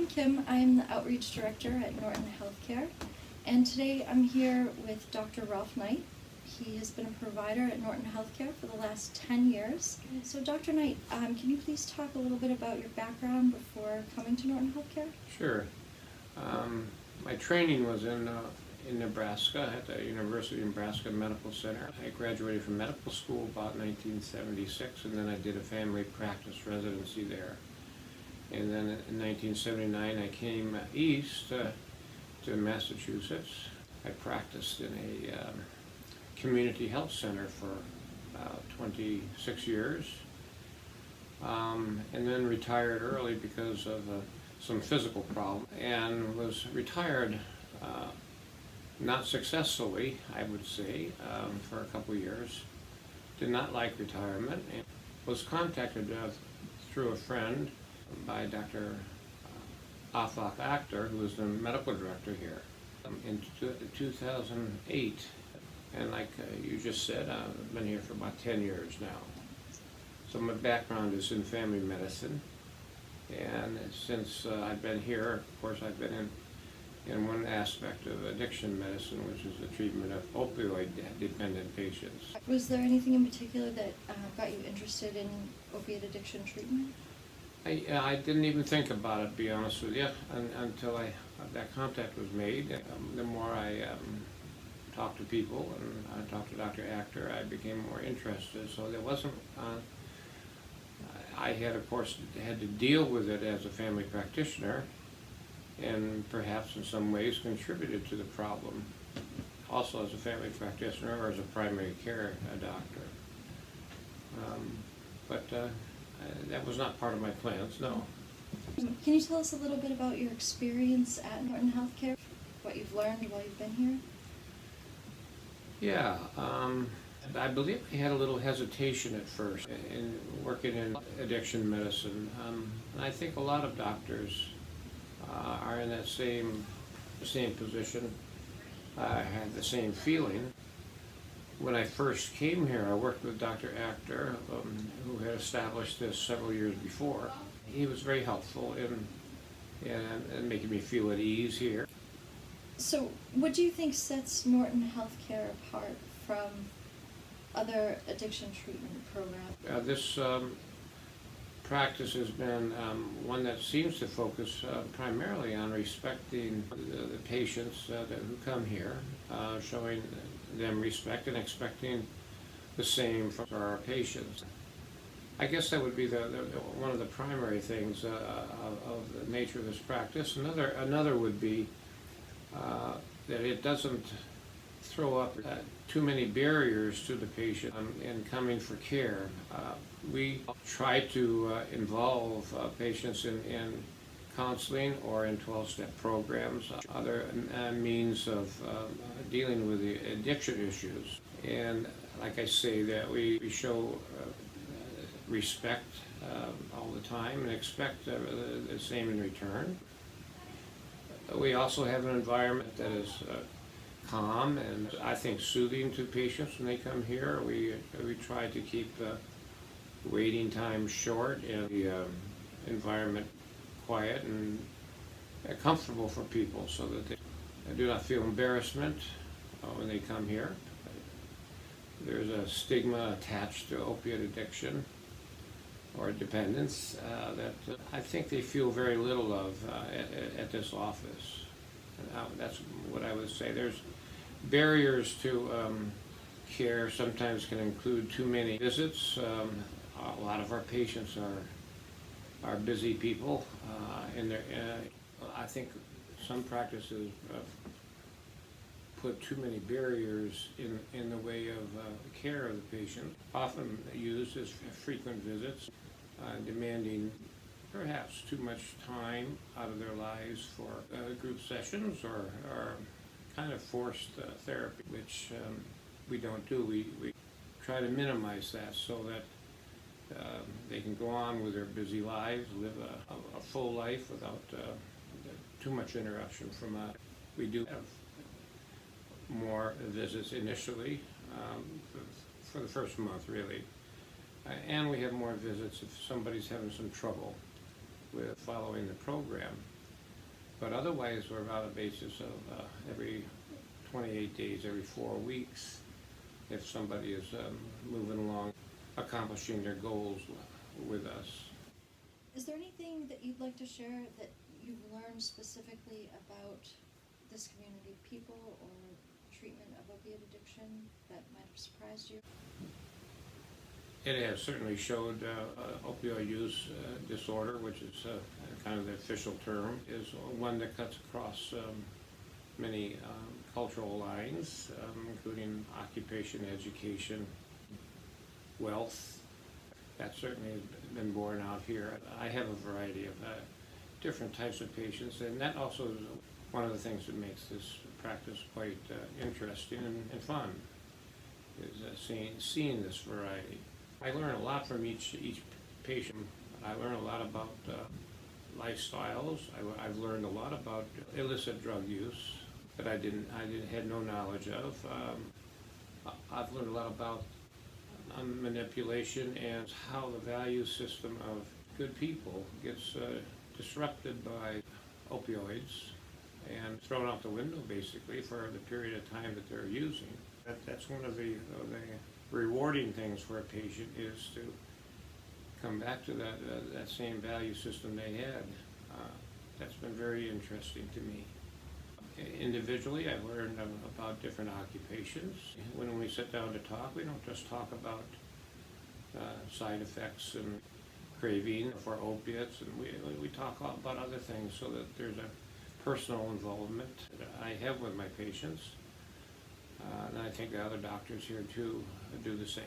I'm Kim. I'm the Outreach Director at Norton Health Care, and today I'm here with Dr. Ralph Knight. He has been a provider at Norton Health Care for the last 10 years. So Dr. Knight, can you please talk a little bit about your background before coming to Norton Health Care? Sure. My training was in Nebraska at the University of Nebraska Medical Center. I graduated from medical school about 1976, and then I did a family practice residency there. And then in 1979 I came east to Massachusetts. I practiced in a community health center for 26 years, and then retired early because of some physical problem, and was retired not successfully, I would say, for a couple years. Did not like retirement, and was contacted through a friend by Dr. Actor, who was the medical director here, in 2008. And like you just said, I've been here for about 10 years now. So my background is in family medicine. And since I've been here, of course, I've been in one aspect of addiction medicine, which is the treatment of opioid-dependent patients. Was there anything in particular that got you interested in opiate addiction treatment? I didn't even think about it, to be honest with you, until that contact was made. The more I talked to people and I talked to Dr. Actor, I became more interested. So there wasn't, I had, of course, had to deal with it as a family practitioner, and perhaps in some ways contributed to the problem, also as a family practitioner or as a primary care doctor. But that was not part of my plans, no. Can you tell us a little bit about your experience at Norton Health Care, what you've learned while you've been here? Yeah, I believe I had a little hesitation at first in working in addiction medicine. And I think a lot of doctors are in that same position. I had the same feeling. When I first came here, I worked with Dr. Actor, who had established this several years before. He was very helpful in making me feel at ease here. So what do you think sets Norton Health Care apart from other addiction treatment programs? This practice has been one that seems to focus primarily on respecting the patients who come here, showing them respect and expecting the same from our patients. I guess that would be one of the primary things of the nature of this practice. Another would be that it doesn't throw up too many barriers to the patient in coming for care. We try to involve patients in counseling or in 12-step programs, other means of dealing with the addiction issues. And like I say, that we show respect all the time and expect the same in return. We also have an environment that is calm and I think soothing to patients when they come here. We try to keep the waiting time short and the environment quiet and comfortable for people, so that they do not feel embarrassment when they come here. There's a stigma attached to opiate addiction or dependence that I think they feel very little of at this office. That's what I would say. There's barriers to care sometimes can include too many visits. A lot of our patients are busy people, and I think some practices put too many barriers in the way of care of the patient, often used as frequent visits, demanding perhaps too much time out of their lives for group sessions or kind of forced therapy, which we don't do. We try to minimize that so that they can go on with their busy lives, live a full life without too much interruption from us. We do have more visits initially for the first month, really. And we have more visits if somebody's having some trouble with following the program. But otherwise, we're about a basis of every 28 days, every 4 weeks, if somebody is moving along, accomplishing their goals with us. Is there anything that you'd like to share that you've learned specifically about this community of people or treatment of opiate addiction that might have surprised you? It has certainly showed opioid use disorder, which is kind of the official term, is one that cuts across many cultural lines, including occupation, education, wealth. That certainly has been borne out here. I have a variety of different types of patients, and that also is one of the things that makes this practice quite interesting and fun, is seeing this variety. I learn a lot from each patient. I learn a lot about lifestyles. I've learned a lot about illicit drug use that I had no knowledge of. I've learned a lot about manipulation and how the value system of good people gets disrupted by opioids and thrown out the window basically for the period of time that they're using. That's one of the rewarding things for a patient, is to come back to that same value system they had. That's been very interesting to me. Individually, I've learned about different occupations. When we sit down to talk, we don't just talk about side effects and craving for opiates, and we talk about other things so that there's a personal involvement that I have with my patients. And I think the other doctors here too do the same.